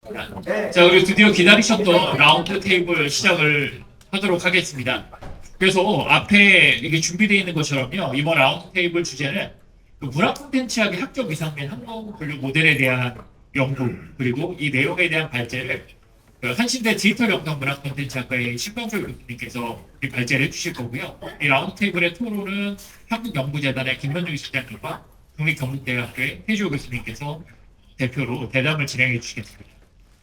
자, 그리고 드디어 기다리셨던 라운드 테이블 시작을 하도록 하겠습니다. 그래서 앞에 이게 준비되어 있는 것처럼요, 이번 라운드 테이블 주제는 그 문화 콘텐츠학의 학적 이상 및 한국 분류 모델에 대한 연구, 그리고 이 내용에 대한 발제를 그 한신대 디지털 영상 문화 콘텐츠학과의 신광철 교수님께서 발제를 해주실 거고요. 이 라운드 테이블의 토론은 한국연구재단의 김현중 실장님과 국립경북대학교의 태주 교수님께서 대표로 대담을 진행해 주시겠습니다.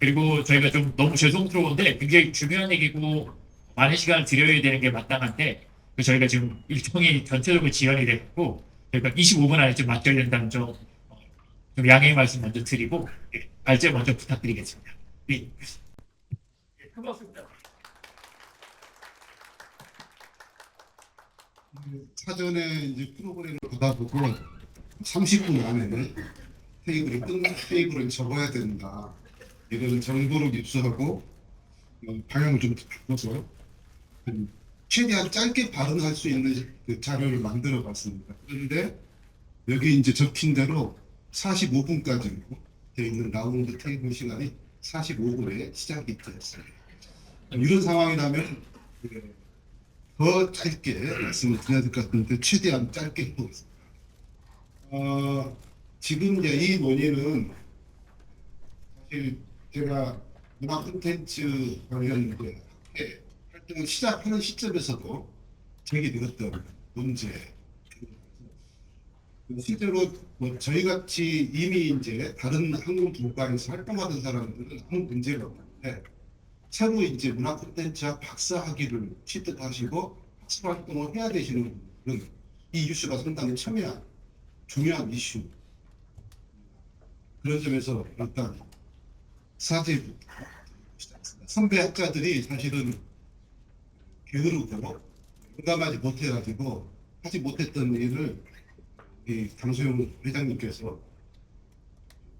그리고 저희가 좀 너무 죄송스러운데 굉장히 중요한 얘기고 많은 시간을 드려야 되는 게 마땅한데 저희가 지금 일정이 전체적으로 지연이 됐고 저희가 25분 안에 좀 맞춰야 된다는 좀 양해의 말씀 먼저 드리고 발제 먼저 부탁드리겠습니다. 네. 고맙습니다. 사전에 이제 프로그램을 받아보고 30분 안에 테이블을 접어야 된다. 이런 정보를 입수하고 방향을 좀 바꿔서 최대한 짧게 발언할 수 있는 그 자료를 만들어 봤습니다. 그런데 여기 이제 적힌 대로 45분까지로 되어 있는 라운드 테이블 시간이 45분에 시작이 되었어요. 이런 상황이라면 더 짧게 말씀을 드려야 될 것 같은데 최대한 짧게 해보겠습니다. 지금 이제 이 논의는 사실 제가 문화 콘텐츠 관련 이제 활동을 시작하는 시점에서도 제기되었던 문제. 실제로 뭐 저희 같이 이미 이제 다른 학문 분과에서 활동하던 사람들은 아무 문제가 없는데 새로 이제 문화 콘텐츠학 박사 학위를 취득하시고 박사 활동을 해야 되시는 분들은 이 이슈가 상당히 첨예한 중요한 이슈. 그런 점에서 일단 사제부터 선배 학자들이 사실은 게으르고 공감하지 못해가지고 하지 못했던 일을 이 강소영 회장님께서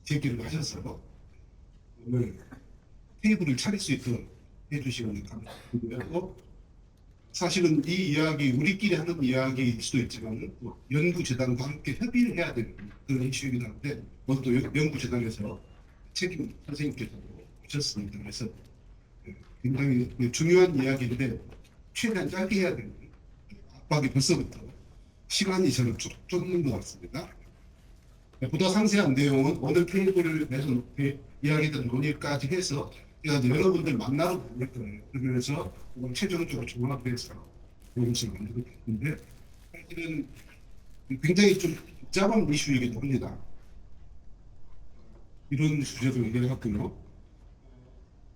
제기를 하셔서 오늘 테이블을 차릴 수 있도록 해주시면 감사드리고, 사실은 이 이야기 우리끼리 하는 이야기일 수도 있지만 또 연구재단과 함께 협의를 해야 되는 그런 이슈이긴 한데 또 연구재단에서 책임 선생님께서 오셨습니다. 그래서 굉장히 중요한 이야기인데 최대한 짧게 해야 되는 압박이 벌써부터 시간이 저는 쫓는 것 같습니다. 보다 상세한 내용은 오늘 테이블에서 이야기된 논의까지 해서 여러분들 만나러 다닐 거예요. 그래서 최종적으로 종합해서 이것을 만들고 있는데 사실은 굉장히 좀 복잡한 이슈이기도 합니다. 이런 주제도 얘기해봤고요.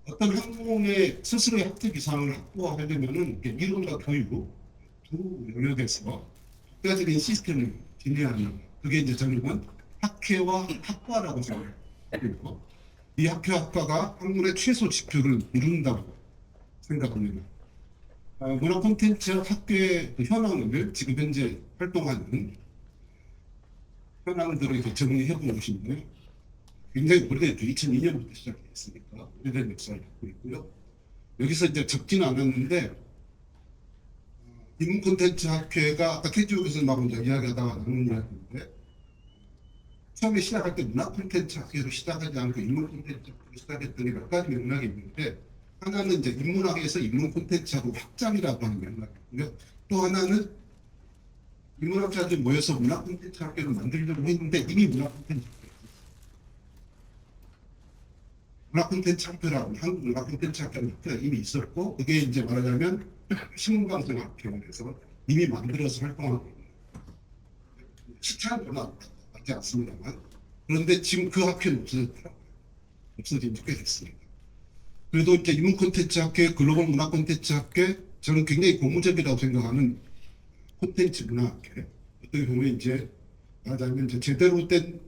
어떤 학문의 스스로의 학적 이상을 확보하려면은 이론과 교육 두 영역에서 국가적인 시스템을 진행하는, 그게 이제 저는 학회와 학과라고 생각해요. 이 학회 학과가 학문의 최소 지표를 이룬다고 생각합니다. 문화 콘텐츠 학교의 그 현황을 지금 현재 활동하는 현황들을 정리해 보시면 굉장히 오래됐죠. 2002년부터 시작했으니까 오래된 역사를 갖고 있고요. 여기서 이제 적지는 않았는데 인문 콘텐츠 학회가 아까 태주에서 막 이제 이야기하다가 나눈 이야기인데 처음에 시작할 때 문화 콘텐츠 학회로 시작하지 않고 인문 콘텐츠 학회로 시작했더니 몇 가지 맥락이 있는데, 하나는 이제 인문학에서 인문 콘텐츠하고 확장이라고 하는 맥락이고요. 또 하나는 인문학자들이 모여서 문화 콘텐츠 학회를 만들려고 했는데 이미 문화 콘텐츠 학회라고 한국 문화 콘텐츠 학회가 이미 있었고, 그게 이제 말하자면 신문방송 학회에서 이미 만들어서 활동하고 있는 시차는 별로 맞지 않습니다만, 그런데 지금 그 학회는 없어졌더라고요. 없어진 지 꽤 됐습니다. 그래도 이제 인문 콘텐츠 학회, 글로벌 문화 콘텐츠 학회, 저는 굉장히 고무적이라고 생각하는 콘텐츠 문화 학회. 어떻게 보면 이제 말하자면 이제 제대로 된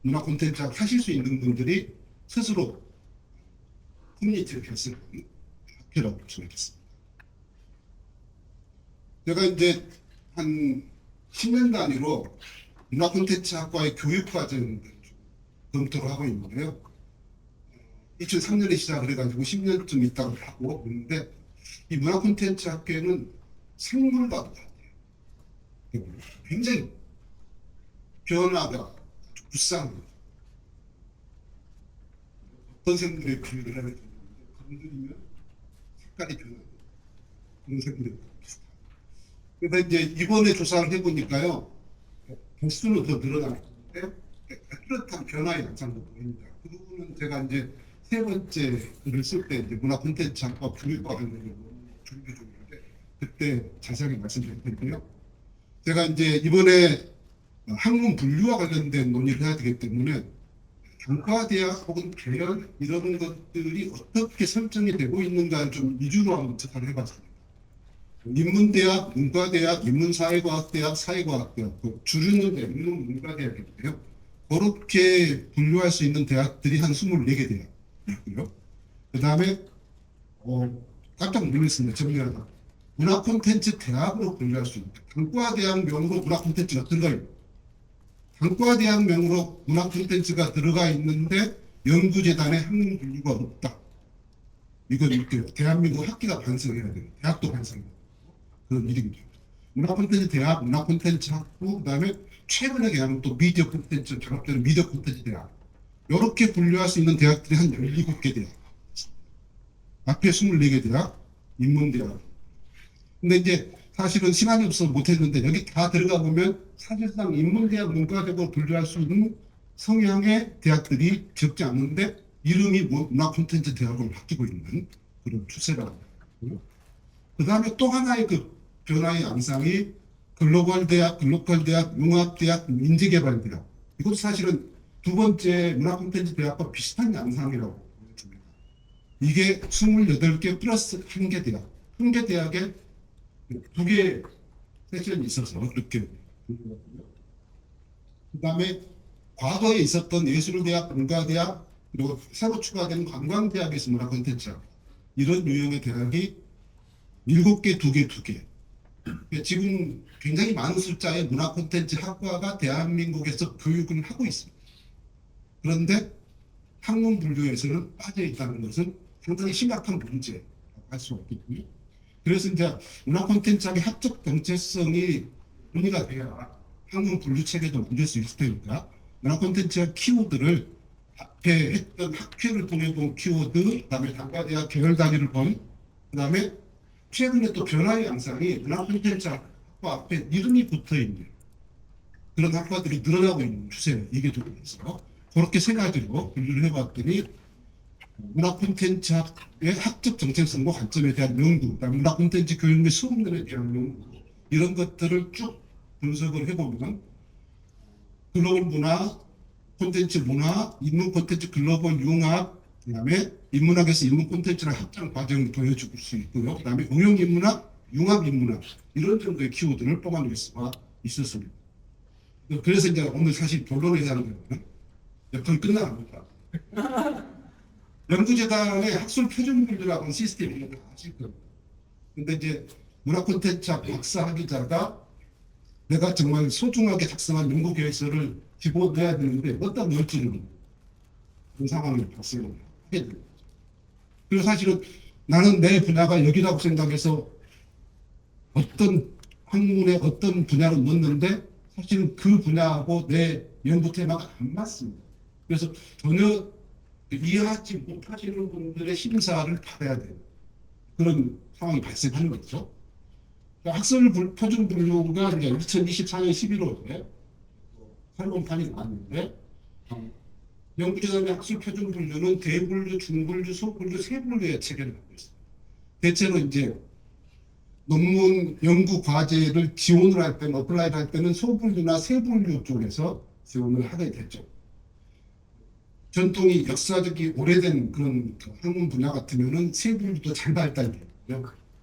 문화 콘텐츠 하실 수 있는 분들이 스스로 커뮤니티를 결성하는 학회라고 볼 수 있겠습니다. 제가 이제 한 10년 단위로 문화 콘텐츠 학과의 교육 과정을 검토를 하고 있는데요. 2003년에 시작을 해가지고 10년쯤 있다고 하고 있는데, 이 문화 콘텐츠 학회는 생물과도 같아요. 굉장히 변화가 아주 불쌍합니다. 어떤 생물에 비유를 하는 지 건드리면 색깔이 변하는 그런 생물이 비슷합니다. 그래서 이제 이번에 조사를 해보니까요, 개수는 더 늘어나는데 뚜렷한 변화의 양상도 보입니다. 그 부분은 제가 이제 세 번째 글을 쓸 때 이제 문화 콘텐츠학과 교육과 관련된 준비 중인데 그때 자세하게 말씀드릴 텐데요. 제가 이제 이번에 학문 분류와 관련된 논의를 해야 되기 때문에 단과대학 혹은 계열 이런 것들이 어떻게 설정이 되고 있는가 좀 위주로 한번 체크를 해봤습니다. 인문대학, 문과대학, 인문사회과학대학, 사회과학대학, 주류는 인문문과대학인데요. 그렇게 분류할 수 있는 대학들이 한 24개 대학이고요. 그 다음에 깜짝 놀랐습니다. 정리하다. 문화 콘텐츠 대학으로 분류할 수 있다. 단과대학명으로 문화 콘텐츠가 들어가 있다. 단과대학명으로 문화 콘텐츠가 들어가 있는데 연구재단에 학문 분류가 없다. 이건 이렇게 대한민국 학계가 반성해야 돼요. 대학도 반성해야 돼요. 그런 일이기도 합니다. 문화 콘텐츠 대학, 문화 콘텐츠 학부, 그 다음에 최근에 개항은 또 미디어 콘텐츠, 결합되는 미디어 콘텐츠 대학. 이렇게 분류할 수 있는 대학들이 한 17개 대학. 앞에 24개 대학, 인문대학. 근데 이제 사실은 시간이 없어서 못했는데 여기 다 들어가 보면 사실상 인문대학, 문과대학으로 분류할 수 있는 성향의 대학들이 적지 않은데 이름이 문화 콘텐츠 대학으로 바뀌고 있는 그런 추세라고 합니다. 그 다음에 또 하나의 그 변화의 양상이 글로벌 대학, 글로컬 대학, 융합대학, 인재개발대학. 이것도 사실은 두 번째 문화 콘텐츠 대학과 비슷한 양상이라고 보여집니다. 이게 28개 플러스 1개 대학. 1개 대학에 2개 세션이 있어서 그렇게 분류하고요. 그 다음에 과거에 있었던 예술대학, 문과대학, 그리고 새로 추가된 관광대학에서 문화 콘텐츠 이런 유형의 대학이 7개, 2개, 2개. 지금 굉장히 많은 숫자의 문화 콘텐츠 학과가 대한민국에서 교육을 하고 있습니다. 그런데 학문 분류에서는 빠져 있다는 것은 상당히 심각한 문제라고 할 수가 있겠고요. 그래서 이제 문화 콘텐츠학의 학적 정체성이 논의가 돼야 학문 분류 체계도 만들 수 있을 테니까 문화 콘텐츠학 키워드를 앞에 했던 학회를 통해 본 키워드, 그다음에 단과대학 계열 단위를 본, 그다음에 최근에 또 변화의 양상이 문화 콘텐츠 학과 앞에 이름이 붙어 있는 그런 학과들이 늘어나고 있는 추세 이게 되고 있어서 그렇게 세 가지로 분류를 해봤더니 문화 콘텐츠학의 학적 정체성과 관점에 대한 연구, 그다음에 문화 콘텐츠 교육 및 수업론에 대한 연구 이런 것들을 쭉 분석을 해보면 글로벌 문화, 콘텐츠 문화, 인문 콘텐츠 글로벌 융합, 그다음에 인문학에서 인문 콘텐츠랑 합작 과정을 보여줄 수 있고요. 그다음에 응용 인문학, 융합 인문학 이런 정도의 키워드를 뽑아낼 수가 있었습니다. 그래서 이제 오늘 사실 본론에 대한 거는 거의 끝나갑니다. 연구재단의 학술 표준분류라고 하는 시스템이 아실 겁니다. 근데 이제 문화 콘텐츠학 박사 학위자가 내가 정말 소중하게 작성한 연구 계획서를 집어넣어야 되는데 어디다 넣을지는 그런 상황을 발생하게 됩니다. 그리고 사실은 나는 내 분야가 여기라고 생각해서 어떤 학문의 어떤 분야를 넣는데 사실은 그 분야하고 내 연구 테마가 안 맞습니다. 그래서 전혀 이해하지 못하시는 분들의 심사를 받아야 돼요. 그런 상황이 발생하는 거죠. 학술 표준 분류가 이제 2024년 11월에 설문판이 나왔는데 연구재단의 학술 표준 분류는 대분류, 중분류, 소분류, 세분류의 체계를 갖고 있습니다. 대체로 이제 논문 연구 과제를 지원을 할 때는 어플라이를 할 때는 소분류나 세분류 쪽에서 지원을 하게 됐죠. 전통이 역사적이 오래된 그런 학문 분야 같으면은 세분류도 잘 발달돼요.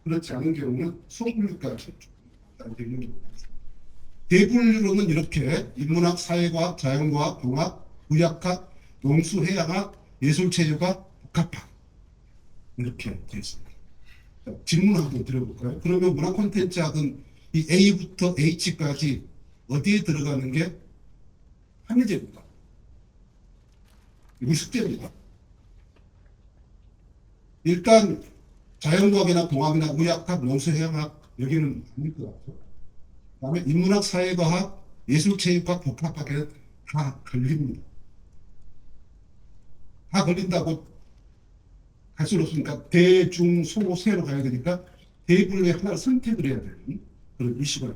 그렇지 않은 경우는 소분류까지 발달되는 경우가 있습니다. 대분류로는 이렇게 인문학, 사회과학, 자연과학, 공학, 의학학, 농수, 해양학, 예술체육학, 복합학 이렇게 되어 있습니다. 질문 한번 드려볼까요? 그러면 문화 콘텐츠학은 이 A부터 H까지 어디에 들어가는 게 합리적입니다. 이거 숙제입니다. 일단 자연과학이나 공학이나 의학학, 농수해양학 여기는 아닐 것 같아요. 그다음에 인문학, 사회과학, 예술체육학, 복합학에는 다 걸립니다. 다 걸린다고 갈수록 그러니까 대, 중, 소, 세로 가야 되니까 대분류의 하나를 선택을 해야 되는 그런 이슈가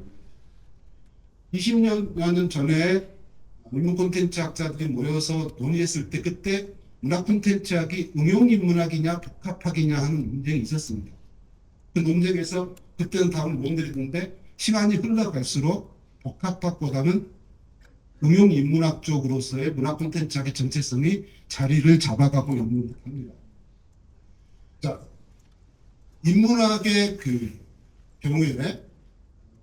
20년 전에 인문 콘텐츠 학자들이 모여서 논의했을 때 그때 문학 콘텐츠학이 응용인문학이냐 복합학이냐 하는 논쟁이 있었습니다. 그 논쟁에서 그때는 답을 못 내리는데 시간이 흘러갈수록 복합학보다는 응용인문학 쪽으로서의 문학 콘텐츠학의 정체성이 자리를 잡아가고 있는 듯합니다. 자, 인문학의 그 경우에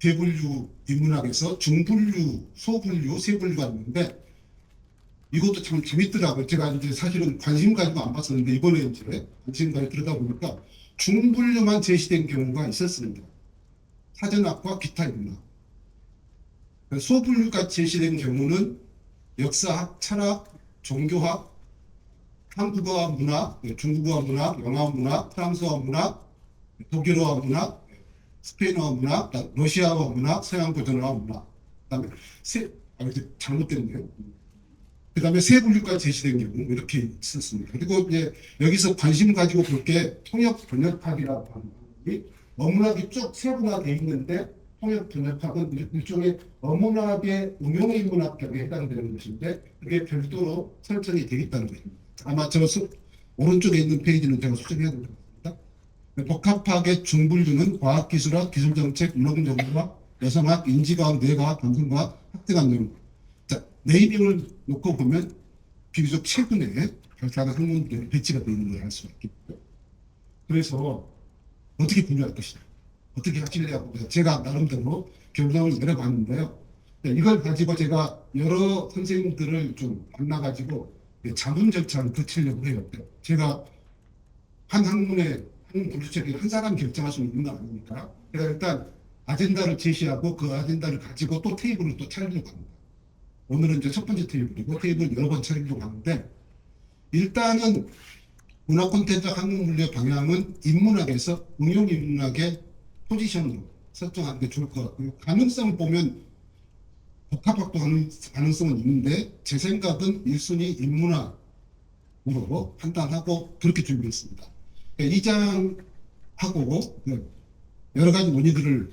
대분류 인문학에서 중분류, 소분류, 세분류가 있는데 이것도 참 재밌더라고요. 제가 이제 사실은 관심 가지고 안 봤었는데 이번에 이제 관심 가지고 들여다보니까 중분류만 제시된 경우가 있었습니다. 사전학과 기타 인문학. 소분류가 제시된 경우는 역사학, 철학, 종교학, 한국어와 문학, 중국어와 문학, 영어와 문학, 프랑스어와 문학, 독일어와 문학, 스페인어와 문학, 러시아어와 문학, 서양 고전어와 문학. 그다음에 잘못됐네요. 그다음에 세 분류까지 제시된 경우 이렇게 있었습니다. 그리고 이제 여기서 관심 가지고 볼 게 통역 번역학이라고 하는 게 어문학이 쭉 세분화되어 있는데 통역 번역학은 일종의 어문학의 응용인문학격에 해당되는 것인데 그게 별도로 설정이 되어 있다는 것입니다. 아마 저 오른쪽에 있는 페이지는 제가 수정해야 될 것 같습니다. 복합학의 중분류는 과학기술학, 기술정책, 문헌정보학, 여성학, 인지과학, 뇌과학, 감성과학, 학대학 연구. 자, 네이밍을 놓고 보면 비교적 최근에 발달한 학문들이 배치가 되어 있는 걸 알 수가 있겠고요. 그래서 어떻게 분류할 것이냐, 어떻게 하실래요? 제가 나름대로 결론을 내려봤는데요. 이걸 가지고 제가 여러 선생님들을 좀 만나가지고 자문 절차를 거치려고 해요. 제가 한 학문의 학문 분류책이 한 사람 결정할 수 있는 거 아닙니까? 그래서 일단 아젠다를 제시하고 그 아젠다를 가지고 또 테이블을 또 차리려고 합니다. 오늘은 이제 첫 번째 테이블이고 테이블 여러 번 차리려고 하는데 일단은 문학 콘텐츠 학문 분류의 방향은 인문학에서 응용인문학의 포지션으로 설정하는 게 좋을 것 같고요. 가능성을 보면 복합학도 가능성은 있는데 제 생각은 1순위 인문학으로 판단하고 그렇게 준비했습니다. 이장하고 여러 가지 논의들을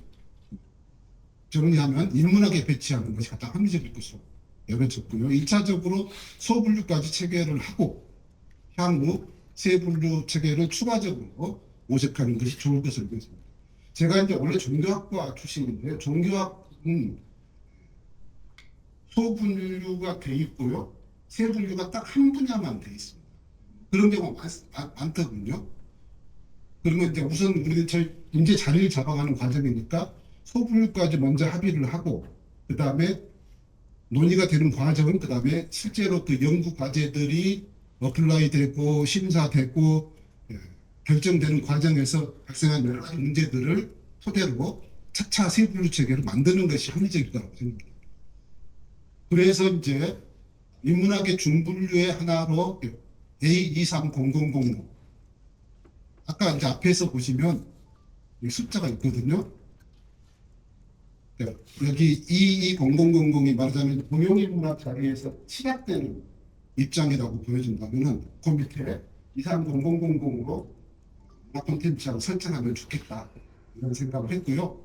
정리하면 인문학에 배치하는 것이 가장 합리적일 것으로 여겨졌고요. 1차적으로 소분류까지 체계를 하고 향후 세분류 체계를 추가적으로 모색하는 것이 좋을 것으로 여겨집니다. 제가 이제 원래 종교학과 출신인데요. 종교학은 소분류가 돼 있고요. 세분류가 딱 한 분야만 돼 있습니다. 그런 경우가 많거든요. 그러면 이제 우선 우리는 이제 자리를 잡아가는 과정이니까 소분류까지 먼저 합의를 하고 그 다음에 논의가 되는 과정은 그 다음에 실제로 그 연구 과제들이 어플라이 되고 심사되고 결정되는 과정에서 발생한 여러 가지 문제들을 토대로 차차 세분류 체계를 만드는 것이 합리적이라고 생각합니다. 그래서 이제 인문학의 중분류의 하나로 A23000 아까 이제 앞에서 보시면 숫자가 있거든요. 여기 220000이 말하자면 응용인문학 자리에서 시작되는 입장이라고 보여진다면은 그 밑에 23000으로 문학 콘텐츠하고 설정하면 좋겠다 이런 생각을 했고요.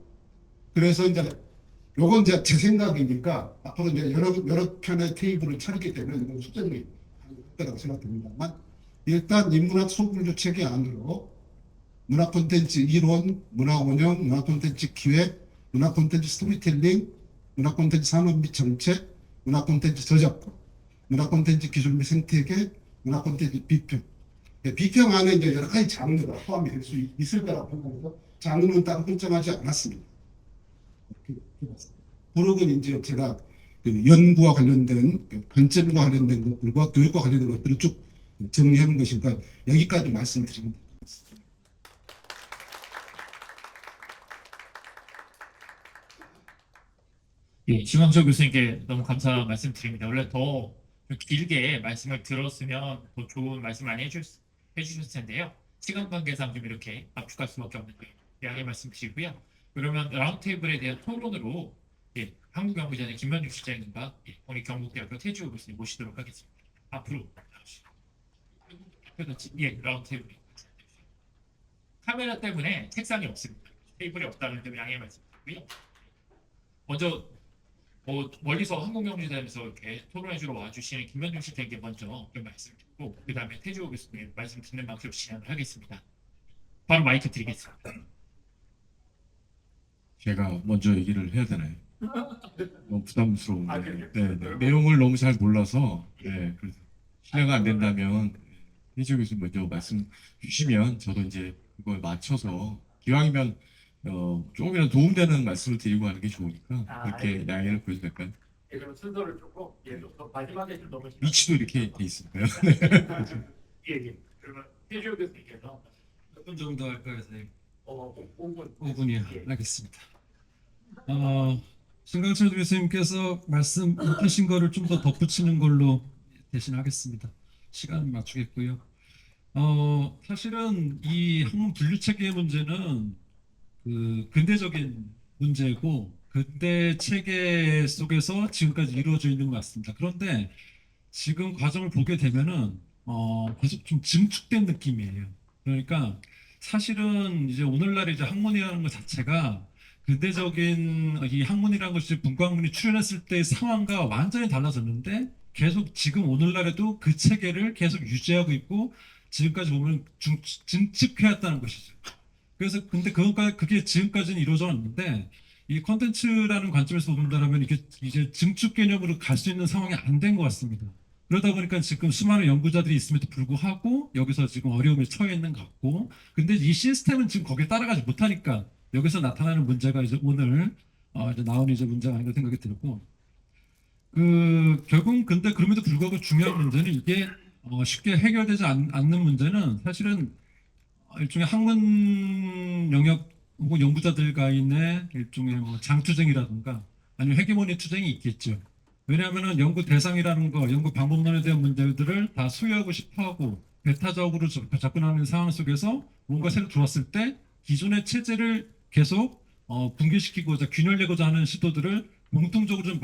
그래서 이제 요건 이제 제 생각이니까 앞으로 이제 여러 편의 테이블을 차리게 되면 이건 수정이 할 거라고 생각됩니다만 일단 인문학 소분류 체계 안으로 문학 콘텐츠 이론, 문학 운영, 문학 콘텐츠 기획, 문학 콘텐츠 스토리텔링, 문학 콘텐츠 산업 및 정책, 문학 콘텐츠 저작권, 문학 콘텐츠 기술 및 생태계, 문학 콘텐츠 비평. 비평 안에 이제 여러 가지 장르가 포함이 될 수 있을 거라고 생각해서 장르는 따로 설정하지 않았습니다. 부록은 이제 제가 그 연구와 관련된 관점과 관련된 것들과 교육과 관련된 것들을 쭉 정리하는 것이니까 여기까지 말씀드립니다. 예, 심광철 교수님께 너무 감사 말씀드립니다. 원래 더 좀 길게 말씀을 들었으면 더 좋은 말씀 많이 해주셨을 텐데요. 시간 관계상 좀 이렇게 압축할 수밖에 없는 양해 말씀드리고요. 그러면 라운드테이블에 대한 토론으로 한국연구전의 김만juk 실장님과 우리 경북대학교 태주 교수님 모시도록 하겠습니다. 앞으로 나오시죠. 라운드테이블. 카메라 때문에 책상이 없습니다. 테이블이 없다는 점 양해 말씀드리고요. 먼저 멀리서 한국경제단에서 이렇게 토론해주러 와주신 김현중 실장님께 먼저 좀 말씀드리고 그 다음에 태주 교수님 말씀 듣는 방식으로 진행을 하겠습니다. 바로 마이크 드리겠습니다. 제가 먼저 얘기를 해야 되나요? 너무 부담스러운데. 아, 그래요? 네, 네. 내용을 너무 잘 몰라서 그래서 실례가 안 된다면 해주 교수 먼저 말씀 주시면 저도 이제 그걸 맞춰서 기왕이면 조금이라도 도움되는 말씀을 드리고 하는 게 좋으니까 그렇게 양해를 보여주실까요? 그럼 순서를 조금 마지막에 좀 너무 위치도 이렇게 돼 있을까요? 예. 그러면 태주 교수님께서 몇 분 정도 할까요, 선생님? 5분 5분이요. 예. 알겠습니다. 신강철 교수님께서 말씀하신 거를 좀 더 덧붙이는 걸로 대신하겠습니다. 시간 맞추겠고요. 사실은 이 학문 분류 체계의 문제는 그 근대적인 문제고 근대 체계 속에서 지금까지 이루어져 있는 것 같습니다. 그런데 지금 과정을 보게 되면은 계속 좀 증축된 느낌이에요. 그러니까 사실은 이제 오늘날 이제 학문이라는 것 자체가 근대적인 이 학문이라는 것이 문과학문이 출현했을 때의 상황과 완전히 달라졌는데 계속 지금 오늘날에도 그 체계를 계속 유지하고 있고 지금까지 보면 증축해왔다는 것이죠. 그래서 근데 그게 지금까지는 이루어져 왔는데 이 컨텐츠라는 관점에서 본다면 이게 이제 증축 개념으로 갈 수 있는 상황이 안 된 것 같습니다. 그러다 보니까 지금 수많은 연구자들이 있음에도 불구하고 여기서 지금 어려움에 처해 있는 것 같고 근데 이 시스템은 지금 거기에 따라가지 못하니까 여기서 나타나는 문제가 이제 오늘 이제 나오는 이제 문제가 아닌가 생각이 들고 결국 근데 그럼에도 불구하고 중요한 문제는 이게 쉽게 해결되지 않는 문제는 사실은 일종의 학문 영역 혹은 연구자들 간의 일종의 장투쟁이라든가 아니면 헤게모니 투쟁이 있겠죠. 왜냐하면 연구 대상이라는 거, 연구 방법론에 대한 문제들을 다 소유하고 싶어하고 배타적으로 접근하는 상황 속에서 뭔가 새로 들어왔을 때 기존의 체제를 계속 붕괴시키고자 균열내고자 하는 시도들을 공통적으로 좀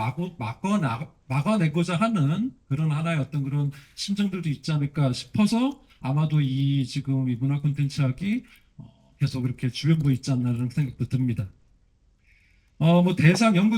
막아내고자 하는 그런 하나의 어떤 그런 심정들도 있지 않을까 싶어서 아마도 지금 이 문화 콘텐츠학이 계속 이렇게 주변부에 있지 않나라는 생각도 듭니다. 연구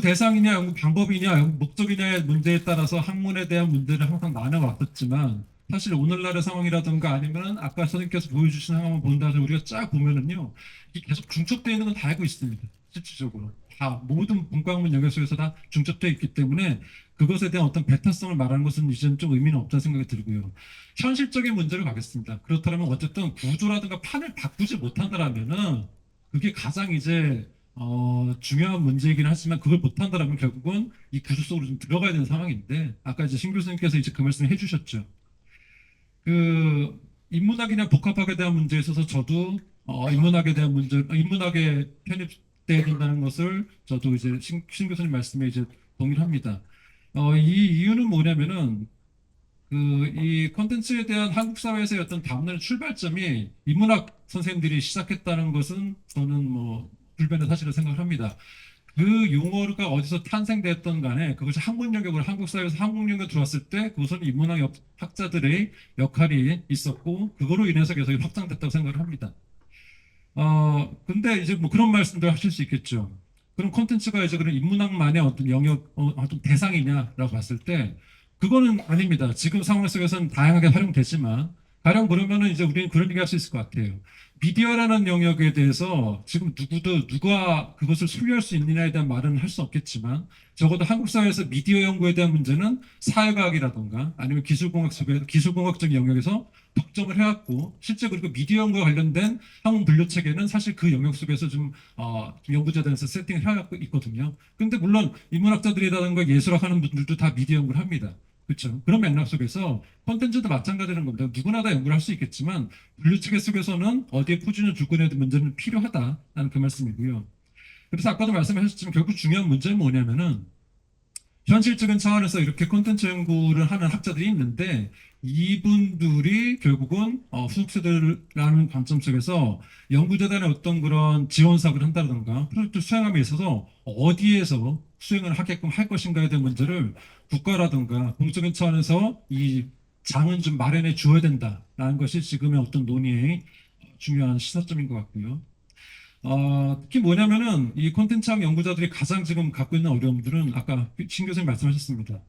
대상이냐, 연구 방법이냐, 연구 목적이냐의 문제에 따라서 학문에 대한 문제를 항상 나눠왔었지만 사실 오늘날의 상황이라든가 아니면 아까 선생님께서 보여주신 상황을 본다면 우리가 쫙 보면은요, 이게 계속 중첩되어 있는 건 다 알고 있습니다. 실질적으로. 다 모든 문과학문 영역 속에서 다 중첩되어 있기 때문에 그것에 대한 어떤 배타성을 말하는 것은 이제는 좀 의미는 없다는 생각이 들고요. 현실적인 문제로 가겠습니다. 그렇다면 어쨌든 구조라든가 판을 바꾸지 못한다라면은 그게 가장 이제 중요한 문제이긴 하지만 그걸 못한다라면 결국은 이 구조 속으로 좀 들어가야 되는 상황인데 아까 이제 신 교수님께서 이제 그 말씀을 해주셨죠. 인문학이나 복합학에 대한 문제에 있어서 저도 인문학에 편입돼야 된다는 것을 저도 이제 신 교수님 말씀에 이제 동의를 합니다. 이 이유는 뭐냐면은 이 콘텐츠에 대한 한국 사회에서의 어떤 다음날 출발점이 인문학 선생님들이 시작했다는 것은 저는 불변의 사실을 생각을 합니다. 그 용어가 어디서 탄생됐던 간에 그것이 학문 영역으로 한국 사회에서 학문 영역에 들어왔을 때 그것은 인문학 학자들의 역할이 있었고 그거로 인해서 계속 확장됐다고 생각을 합니다. 근데 이제 그런 말씀들 하실 수 있겠죠. 그럼 콘텐츠가 이제 그런 인문학만의 어떤 영역, 어떤 대상이냐라고 봤을 때 그거는 아닙니다. 지금 상황 속에서는 다양하게 활용되지만 가령 그러면은 이제 우리는 그런 얘기 할 수 있을 것 같아요. 미디어라는 영역에 대해서 지금 누가 그것을 소유할 수 있느냐에 대한 말은 할 수 없겠지만 적어도 한국 사회에서 미디어 연구에 대한 문제는 사회과학이라든가 아니면 기술공학적 영역에서 독점을 해왔고 실제 그리고 미디어 연구와 관련된 학문 분류 체계는 사실 그 영역 속에서 좀 연구자들에서 세팅을 해왔고 있거든요. 근데 물론 인문학자들이라든가 예술학 하는 분들도 다 미디어 연구를 합니다. 그렇죠. 그런 맥락 속에서 콘텐츠도 마찬가지라는 겁니다. 누구나 다 연구를 할 수 있겠지만 분류 체계 속에서는 어디에 포진을 두고 해야 될 문제는 필요하다라는 그 말씀이고요. 그래서 아까도 말씀하셨지만 결국 중요한 문제는 뭐냐면은 현실적인 차원에서 이렇게 콘텐츠 연구를 하는 학자들이 있는데 이분들이 결국은 후속 세대라는 관점 속에서 연구재단의 어떤 그런 지원 사업을 한다든가 프로젝트 수행함에 있어서 어디에서 수행을 하게끔 할 것인가에 대한 문제를 국가라든가 공적인 차원에서 이 장은 좀 마련해 주어야 된다라는 것이 지금의 어떤 논의의 중요한 시사점인 것 같고요. 특히 뭐냐면은 이 콘텐츠학 연구자들이 가장 지금 갖고 있는 어려움들은 아까 신 교수님 말씀하셨습니다.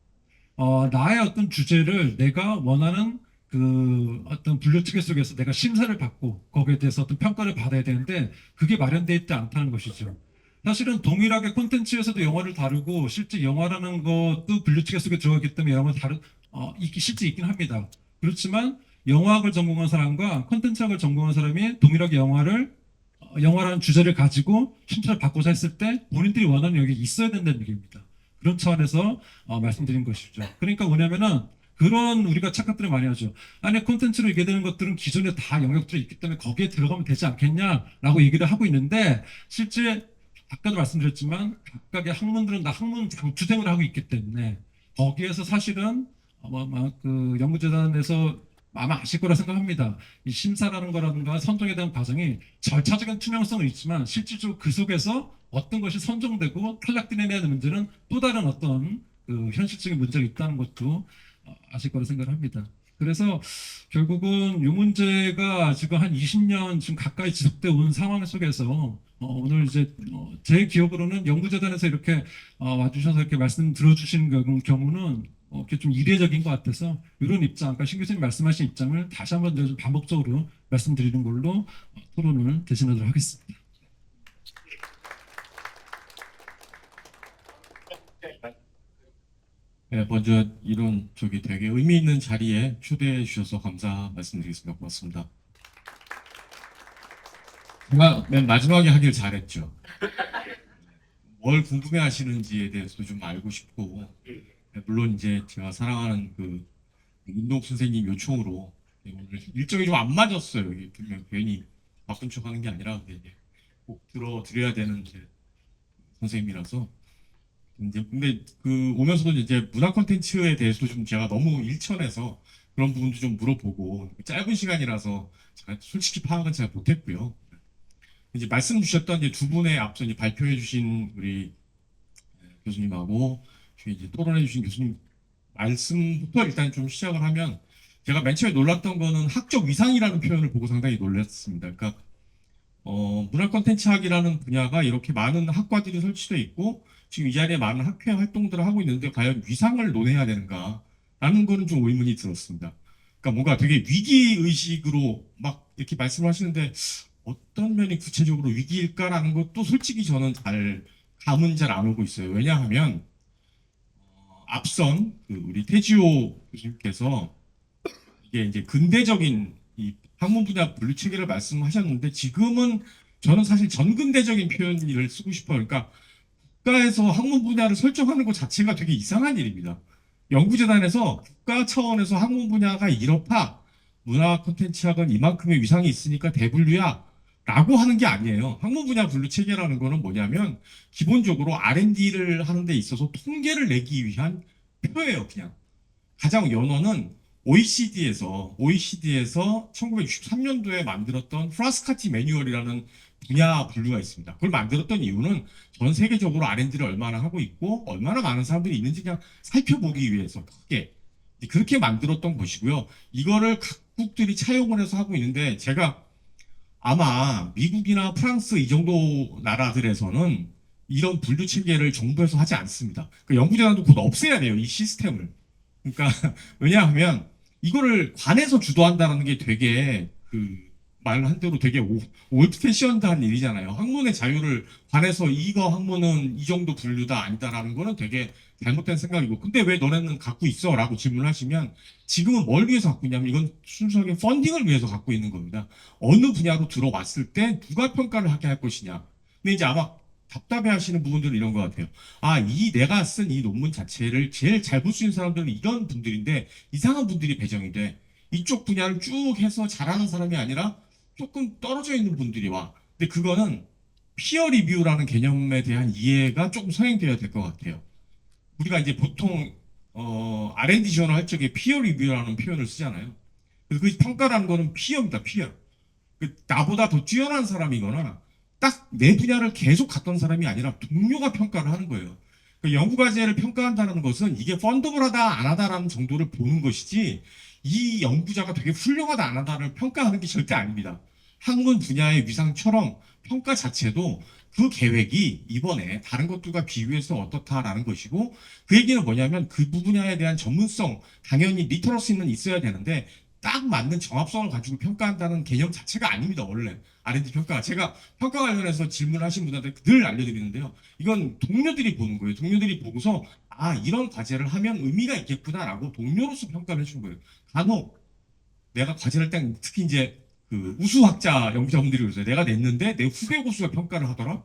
나의 어떤 주제를 내가 원하는 그 어떤 분류 체계 속에서 내가 심사를 받고 거기에 대해서 어떤 평가를 받아야 되는데 그게 마련되어 있지 않다는 것이죠. 사실은 동일하게 콘텐츠에서도 영화를 다루고 실제 영화라는 것도 분류 체계 속에 들어가기 때문에 영화를 실제 있긴 합니다. 그렇지만 영화학을 전공한 사람과 콘텐츠학을 전공한 사람이 동일하게 영화라는 주제를 가지고 심사를 받고자 했을 때 본인들이 원하는 영역이 있어야 된다는 얘기입니다. 그런 차원에서 말씀드린 것이죠. 그러니까 뭐냐면은 그런 우리가 착각들을 많이 하죠. 아니 콘텐츠로 얘기되는 것들은 기존에 다 영역들이 있기 때문에 거기에 들어가면 되지 않겠냐라고 얘기를 하고 있는데 실제 아까도 말씀드렸지만 각각의 학문들은 다 학문 장투쟁을 하고 있기 때문에 거기에서 사실은 아마 그 연구재단에서 아마 아실 거라 생각합니다. 이 심사라는 거라든가 선정에 대한 과정이 절차적인 투명성은 있지만 실질적으로 그 속에서 어떤 것이 선정되고 탈락되느냐에 대한 문제는 또 다른 어떤 그 현실적인 문제가 있다는 것도 아실 거라 생각을 합니다. 그래서 결국은 이 문제가 지금 한 20년 지금 가까이 지속돼 온 상황 속에서 오늘 이제 제 기억으로는 연구재단에서 이렇게 와주셔서 이렇게 말씀 들어주시는 경우는 이렇게 좀 이례적인 것 같아서 이런 입장, 아까 신 교수님 말씀하신 입장을 다시 한번 좀 반복적으로 말씀드리는 걸로 토론을 대신하도록 하겠습니다. 네, 먼저 이런 되게 의미 있는 자리에 초대해 주셔서 감사 말씀드리겠습니다. 고맙습니다. 제가 맨 마지막에 하길 잘했죠. 뭘 궁금해 하시는지에 대해서도 좀 알고 싶고, 물론 이제 제가 사랑하는 그 윤동 선생님 요청으로 오늘 일정이 좀 안 맞았어요. 이게 분명 괜히 바쁜 척 하는 게 아니라 이제 꼭 들어드려야 되는 이제 선생님이라서. 이제 근데 그 오면서도 이제 문화 콘텐츠에 대해서도 좀 제가 너무 일천해서 그런 부분도 좀 물어보고 짧은 시간이라서 제가 솔직히 파악은 잘 못했고요. 이제 말씀 주셨던 이제 두 분의 앞서 이제 발표해 주신 우리 교수님하고 이제 토론해 주신 교수님 말씀부터 일단 좀 시작을 하면 제가 맨 처음에 놀랐던 거는 학적 위상이라는 표현을 보고 상당히 놀랐습니다. 그러니까 문화 콘텐츠학이라는 분야가 이렇게 많은 학과들이 설치되어 있고 지금 이 자리에 많은 학회 활동들을 하고 있는데 과연 위상을 논해야 되는가라는 거는 좀 의문이 들었습니다. 그러니까 뭔가 되게 위기의식으로 막 이렇게 말씀을 하시는데 어떤 면이 구체적으로 위기일까라는 것도 솔직히 저는 감은 잘 안 오고 있어요. 왜냐하면 앞선 우리 태지호 교수님께서 이게 이제 근대적인 이 학문 분야 분류 체계를 말씀하셨는데 지금은 저는 사실 전근대적인 표현을 쓰고 싶어요. 그러니까 국가에서 학문 분야를 설정하는 것 자체가 되게 이상한 일입니다. 연구재단에서 국가 차원에서 학문 분야가 이렇다. 문화 콘텐츠학은 이만큼의 위상이 있으니까 대분류야. 라고 하는 게 아니에요. 학문 분야 분류 체계라는 거는 뭐냐면 기본적으로 R&D를 하는 데 있어서 통계를 내기 위한 표예요, 그냥. 가장 연원은 OECD에서 1963년도에 만들었던 프라스카티 매뉴얼이라는 분야 분류가 있습니다. 그걸 만들었던 이유는 전 세계적으로 R&D를 얼마나 하고 있고 얼마나 많은 사람들이 있는지 그냥 살펴보기 위해서 크게 그렇게 만들었던 것이고요. 이거를 각국들이 차용을 해서 하고 있는데 제가 아마 미국이나 프랑스 이 정도 나라들에서는 이런 분류 체계를 정부에서 하지 않습니다. 그 연구재단도 곧 없애야 돼요, 이 시스템을. 그러니까 왜냐하면 이거를 관에서 주도한다는 게 되게 말 한 대로 되게 올드 패션드한 일이잖아요. 학문의 자유를 관에서 이거 학문은 이 정도 분류다 아니다라는 거는 되게 잘못된 생각이고 근데 왜 너네는 갖고 있어? 라고 질문하시면 지금은 뭘 위해서 갖고 있냐면 이건 순수하게 펀딩을 위해서 갖고 있는 겁니다. 어느 분야로 들어왔을 때 누가 평가를 하게 할 것이냐. 근데 이제 아마 답답해 하시는 부분들은 이런 것 같아요. 내가 쓴 이 논문 자체를 제일 잘 볼 수 있는 사람들은 이런 분들인데 이상한 분들이 배정이 돼. 이쪽 분야를 쭉 해서 잘하는 사람이 아니라 조금 떨어져 있는 분들이 와. 근데 그거는 피어 리뷰라는 개념에 대한 이해가 조금 선행되어야 될 것 같아요. 우리가 이제 보통 R&D 지원을 할 적에 피어 리뷰라는 표현을 쓰잖아요. 그래서 그 평가라는 거는 피어입니다. 피어. 나보다 더 뛰어난 사람이거나 딱 내 분야를 계속 갔던 사람이 아니라 동료가 평가를 하는 거예요. 연구과제를 평가한다는 것은 이게 펀더블하다 안 하다라는 정도를 보는 것이지 이 연구자가 되게 훌륭하다 안 하다를 평가하는 게 절대 아닙니다. 학문 분야의 위상처럼 평가 자체도 그 계획이 이번에 다른 것들과 비교해서 어떻다라는 것이고, 그 얘기는 뭐냐면 그 분야에 대한 전문성, 당연히 리터러시는 있어야 되는데 딱 맞는 정합성을 가지고 평가한다는 개념 자체가 아닙니다. 원래 R&D 평가가. 제가 평가 관련해서 질문하신 분한테 늘 알려드리는데요. 이건 동료들이 보는 거예요. 동료들이 보고서 아, 이런 과제를 하면 의미가 있겠구나라고 동료로서 평가를 해준 거예요. 간혹 내가 과제를 할 때 특히 이제 그 우수학자 연구자분들이 그러세요. 내가 냈는데 내 후배 고수가 평가를 하더라.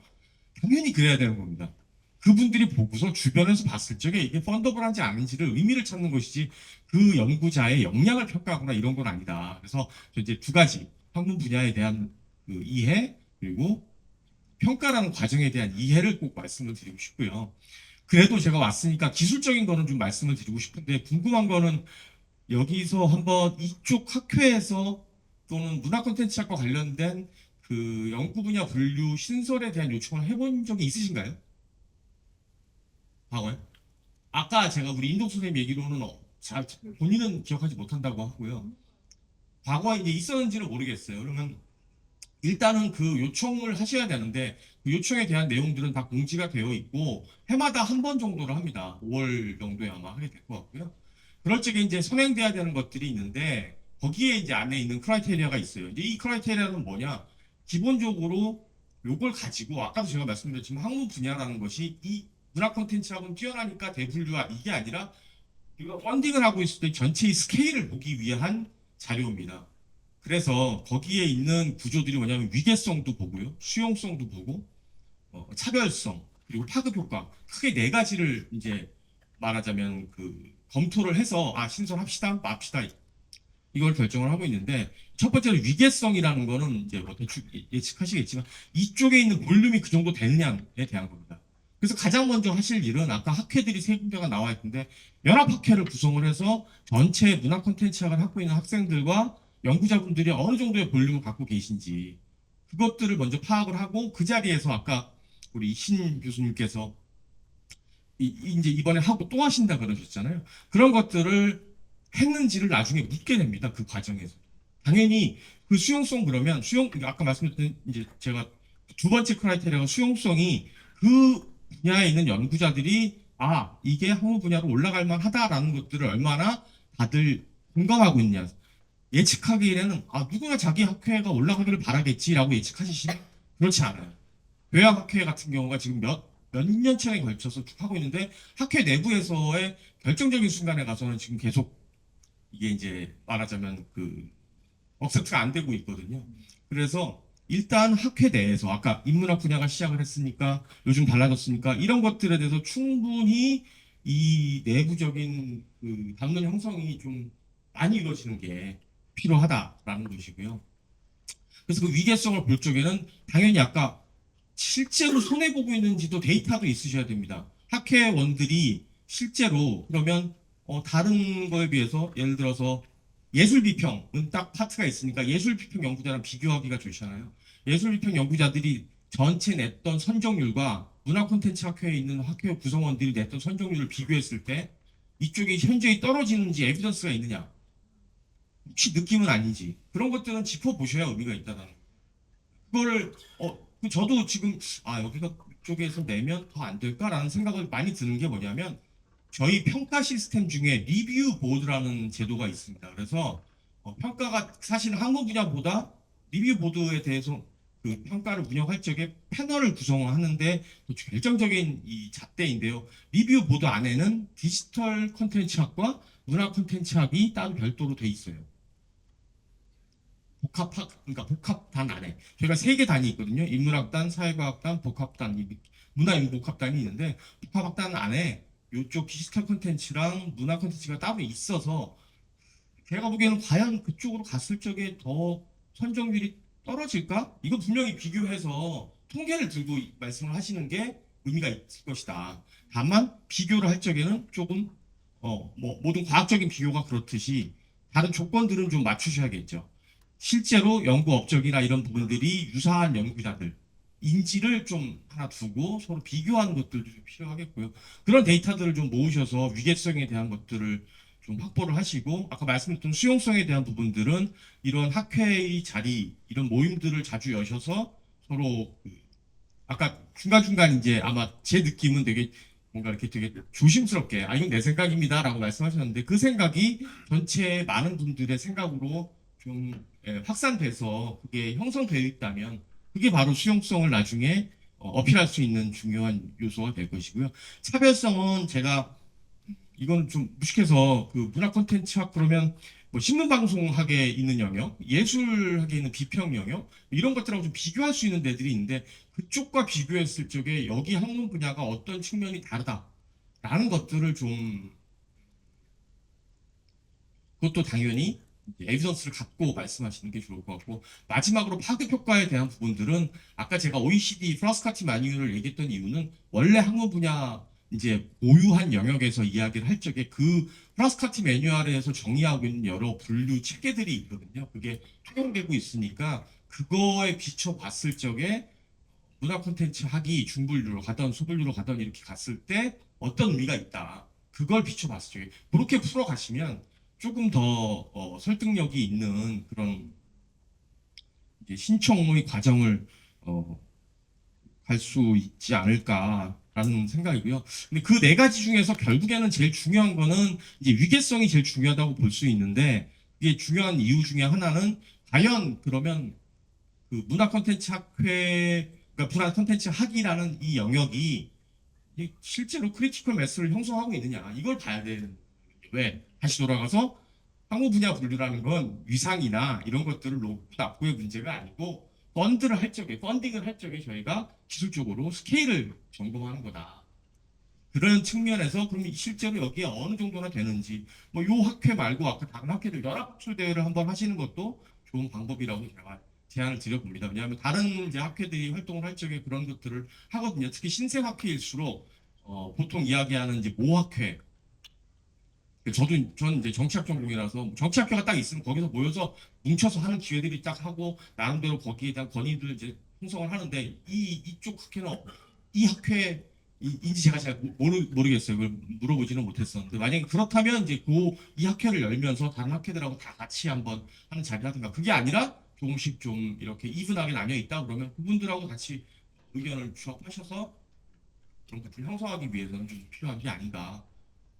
당연히 그래야 되는 겁니다. 그분들이 보고서 주변에서 봤을 적에 이게 펀더블한지 아닌지를 의미를 찾는 것이지 그 연구자의 역량을 평가하거나 이런 건 아니다. 그래서 저 이제 두 가지 학문 분야에 대한 그 이해 그리고 평가라는 과정에 대한 이해를 꼭 말씀을 드리고 싶고요. 그래도 제가 왔으니까 기술적인 거는 좀 말씀을 드리고 싶은데 궁금한 거는 여기서 한번 이쪽 학회에서 또는 문화 콘텐츠학과 관련된 그 연구 분야 분류 신설에 대한 요청을 해본 적이 있으신가요? 과거에? 아까 제가 우리 인동 선생님 얘기로는 잘 본인은 기억하지 못한다고 하고요. 과거에 이제 있었는지는 모르겠어요. 그러면 일단은 그 요청을 하셔야 되는데 그 요청에 대한 내용들은 다 공지가 되어 있고 해마다 한 번 정도를 합니다. 5월 정도에 아마 하게 될 것 같고요. 그럴 적에 이제 선행돼야 되는 것들이 있는데 거기에 이제 안에 있는 크라이테리아가 있어요. 이제 이 크라이테리아는 뭐냐? 기본적으로 요걸 가지고 아까도 제가 말씀드렸지만 학문 분야라는 것이 이 문화 콘텐츠하고는 뛰어나니까 대분류화 이게 아니라 이거 펀딩을 하고 있을 때 전체의 스케일을 보기 위한 자료입니다. 그래서 거기에 있는 구조들이 뭐냐면 위계성도 보고요, 수용성도 보고, 차별성 그리고 파급 효과 크게 네 가지를 이제 말하자면 그 검토를 해서 아 신설합시다, 맙시다 이걸 결정을 하고 있는데 첫 번째로 위계성이라는 거는 이제 뭐 대충 예측하시겠지만 이쪽에 있는 볼륨이 그 정도 되느냐에 대한 겁니다. 그래서 가장 먼저 하실 일은 아까 학회들이 세 군데가 나와 있는데 연합학회를 구성을 해서 전체 문화 콘텐츠학을 갖고 있는 학생들과 연구자분들이 어느 정도의 볼륨을 갖고 계신지 그것들을 먼저 파악을 하고 그 자리에서 아까 우리 신 교수님께서 이제 이번에 하고 또 하신다 그러셨잖아요. 그런 것들을 했는지를 나중에 묻게 됩니다. 그 과정에서. 당연히 그 수용성 그러면 아까 말씀드렸던 이제 제가 두 번째 크라이테리아가 수용성이 그 분야에 있는 연구자들이 아 이게 학문 분야로 올라갈 만하다라는 것들을 얼마나 다들 공감하고 있냐. 예측하기에는 아 누구나 자기 학회가 올라가기를 바라겠지라고 예측하시지만 그렇지 않아요. 교양학회 같은 경우가 지금 몇 년차에 걸쳐서 쭉 하고 있는데 학회 내부에서의 결정적인 순간에 가서는 지금 계속 이게 이제 말하자면 그 억셉트가 안 되고 있거든요. 그래서 일단 학회 내에서 아까 인문학 분야가 시작을 했으니까 요즘 달라졌으니까 이런 것들에 대해서 충분히 이 내부적인 그 담론 형성이 좀 많이 이루어지는 게 필요하다라는 것이고요. 그래서 그 위계성을 볼 적에는 당연히 아까 실제로 손해보고 있는지도 데이터도 있으셔야 됩니다. 학회원들이 실제로 그러면 다른 거에 비해서 예를 들어서 예술비평은 딱 파트가 있으니까 예술비평 연구자랑 비교하기가 좋잖아요. 예술비평 연구자들이 전체 냈던 선정률과 문화 콘텐츠 학회에 있는 학회 구성원들이 냈던 선정률을 비교했을 때 이쪽이 현저히 떨어지는지 에비던스가 있느냐 혹시 느낌은 아닌지 그런 것들은 짚어보셔야 의미가 있다는 거예요. 그거를 저도 지금 아 여기가 이쪽에서 내면 더 안 될까라는 생각을 많이 드는 게 뭐냐면 저희 평가 시스템 중에 리뷰 보드라는 제도가 있습니다. 그래서 평가가 사실 학문 분야보다 리뷰 보드에 대해서 그 평가를 운영할 적에 패널을 구성하는데 결정적인 이 잣대인데요. 리뷰 보드 안에는 디지털 콘텐츠학과 문화 콘텐츠학이 따로 별도로 돼 있어요. 그러니까 복합단 안에 저희가 세 개 단이 있거든요. 인문학단, 사회과학단, 복합단, 문화인복합단이 있는데 복합단 안에 이쪽 디지털 콘텐츠랑 문화 콘텐츠가 따로 있어서 제가 보기에는 과연 그쪽으로 갔을 적에 더 선정률이 떨어질까? 이거 분명히 비교해서 통계를 들고 말씀을 하시는 게 의미가 있을 것이다. 다만 비교를 할 적에는 조금 뭐 모든 과학적인 비교가 그렇듯이 다른 조건들은 좀 맞추셔야겠죠. 실제로 연구 업적이나 이런 부분들이 유사한 연구자들 인지를 좀 하나 두고 서로 비교하는 것들도 좀 필요하겠고요. 그런 데이터들을 좀 모으셔서 위계성에 대한 것들을 좀 확보를 하시고 아까 말씀드린 수용성에 대한 부분들은 이런 학회의 자리 이런 모임들을 자주 여셔서 서로 아까 중간중간 이제 아마 제 느낌은 되게 뭔가 이렇게 되게 조심스럽게 이건 내 생각입니다라고 말씀하셨는데 그 생각이 전체 많은 분들의 생각으로 좀 확산돼서 그게 형성되어 있다면 그게 바로 수용성을 나중에 어필할 수 있는 중요한 요소가 될 것이고요. 차별성은 제가 이건 좀 무식해서 그 문화 콘텐츠학 그러면 뭐 신문 방송학에 있는 영역, 예술학에 있는 비평 영역 이런 것들하고 좀 비교할 수 있는 데들이 있는데 그쪽과 비교했을 적에 여기 학문 분야가 어떤 측면이 다르다라는 것들을 좀 그것도 당연히 에비던스를 갖고 말씀하시는 게 좋을 것 같고 마지막으로 파급 효과에 대한 부분들은 아까 제가 OECD 프라스카티 마뉴얼을 얘기했던 이유는 원래 학문 분야 이제 보유한 영역에서 이야기를 할 적에 그 프라스카티 매뉴얼에서 정의하고 있는 여러 분류 체계들이 있거든요. 그게 통용되고 있으니까 그거에 비춰 봤을 적에 문화 콘텐츠 학이 중분류로 가던 소분류로 가던 이렇게 갔을 때 어떤 의미가 있다. 그걸 비춰 봤을 적에 그렇게 풀어 가시면 조금 더 설득력이 있는 그런 이제 신청의 과정을 갈 수 있지 않을까라는 생각이고요. 근데 그 네 가지 중에서 결국에는 제일 중요한 거는 이제 위계성이 제일 중요하다고 볼 수 있는데 이게 중요한 이유 중에 하나는 과연 그러면 그 문화 콘텐츠 학회, 그러니까 문화 콘텐츠 학이라는 이 영역이 실제로 크리티컬 매스를 형성하고 있느냐 이걸 봐야 되는 왜 다시 돌아가서 학문 분야 분류라는 건 위상이나 이런 것들을 놓고 납부의 문제가 아니고 펀딩을 할 적에 저희가 기술적으로 스케일을 점검하는 거다. 그런 측면에서 그럼 실제로 여기에 어느 정도나 되는지 뭐 요 학회 말고 아까 다른 학회들 연합학술 대회를 한번 하시는 것도 좋은 방법이라고 제가 제안을 드려봅니다. 왜냐하면 다른 이제 학회들이 활동을 할 적에 그런 것들을 하거든요. 특히 신생학회일수록 보통 이야기하는 이제 모학회 저는 이제 정치학 전공이라서 정치학회가 딱 있으면 거기서 모여서 뭉쳐서 하는 기회들이 딱 하고 나름대로 거기에 대한 건의들을 이제 형성을 하는데 이쪽 학회는 이 학회인지 제가 잘 모르겠어요. 그걸 물어보지는 못했었는데 만약에 그렇다면 이제 이 학회를 열면서 다른 학회들하고 다 같이 한번 하는 자리라든가 그게 아니라 조금씩 좀 이렇게 이분하게 나뉘어 있다 그러면 그분들하고 같이 의견을 주합하셔서 그런 것들을 형성하기 위해서는 좀 필요한 게 아닌가.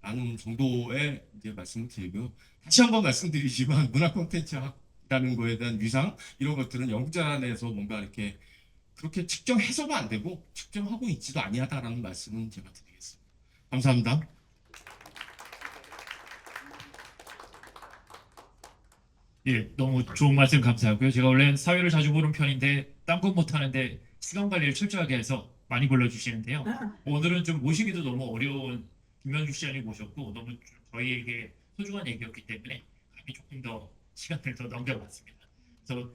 라는 정도의 이제 말씀을 드리고요. 다시 한번 말씀드리지만 문화 콘텐츠학이라는 거에 대한 위상 이런 것들은 연구자단에서 뭔가 이렇게 그렇게 측정해서도 안 되고 측정하고 있지도 아니하다라는 말씀은 제가 드리겠습니다. 감사합니다. 예, 너무 좋은 말씀 감사하고요. 제가 원래 사회를 자주 보는 편인데 딴 건 못하는데 시간 관리를 철저하게 해서 많이 불러주시는데요. 오늘은 좀 모시기도 너무 어려운 김현주 시장님 모셨고 너무 저희에게 소중한 얘기였기 때문에 감히 조금 더 시간을 더 넘겨봤습니다. 그래서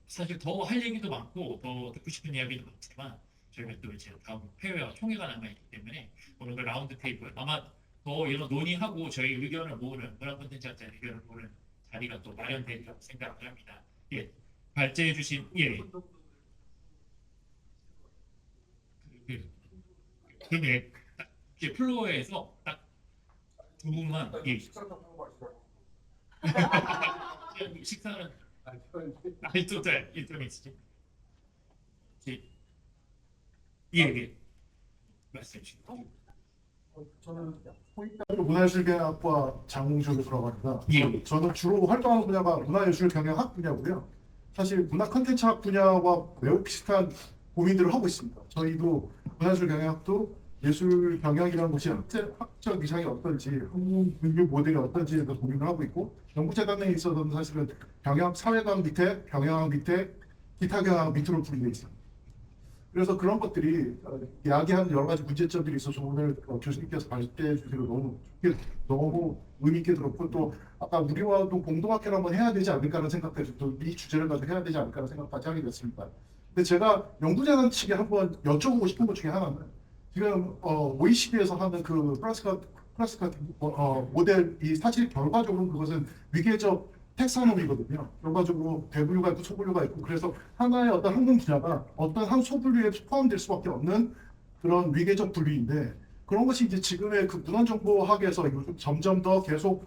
사실 더 할 얘기도 많고 더 듣고 싶은 이야기도 많지만 저희가 또 이제 다음 회의와 총회가 남아있기 때문에 오늘 그 라운드 테이블 아마 더 이런 논의하고 저희 의견을 모으는 문화 콘텐츠학자 의견을 모으는 자리가 또 마련되리라고 생각을 합니다. 예, 발제해주신 그게 이제 플로어에서 딱 두 분만 식사는 또 일정이 있으지. 예. 말씀해 주시죠. 저는 문화예술경영학과 장홍준으로 들어갑니다. 예. 저는 주로 활동하는 분야가 문화예술경영학 분야고요. 사실 문화 콘텐츠학 분야와 매우 비슷한 고민들을 하고 있습니다. 저희도 문화예술경영학도 예술 경영이라는 것이 학적 위상이 어떤지, 학문 분류 모델이 어떤지에 대해서 고민을 하고 있고, 연구재단에 있어서는 사실은 경영 사회학 밑에, 경영학 밑에, 기타 경영학 밑으로 분리되어 있습니다. 그래서 그런 것들이 이야기하는 여러 가지 문제점들이 있어서 오늘 교수님께서 발제해 주시고 너무 의미 있게 들었고 또 아까 우리와도 공동학회를 한번 해야 되지 않을까라는 생각까지 또 이 주제를 가지고 해야 되지 않을까라는 생각까지 하게 됐습니다. 근데 제가 연구재단 측에 한번 여쭤보고 싶은 것 중에 하나는 지금 OECD에서 하는 그 플라스카 모델이 사실 결과적으로 그것은 위계적 텍사노미거든요. 결과적으로 대분류가 있고 소분류가 있고 그래서 하나의 어떤 학문 분야가 어떤 한 소분류에 포함될 수밖에 없는 그런 위계적 분류인데 그런 것이 이제 지금의 그 문헌정보학에서 요즘 점점 더 계속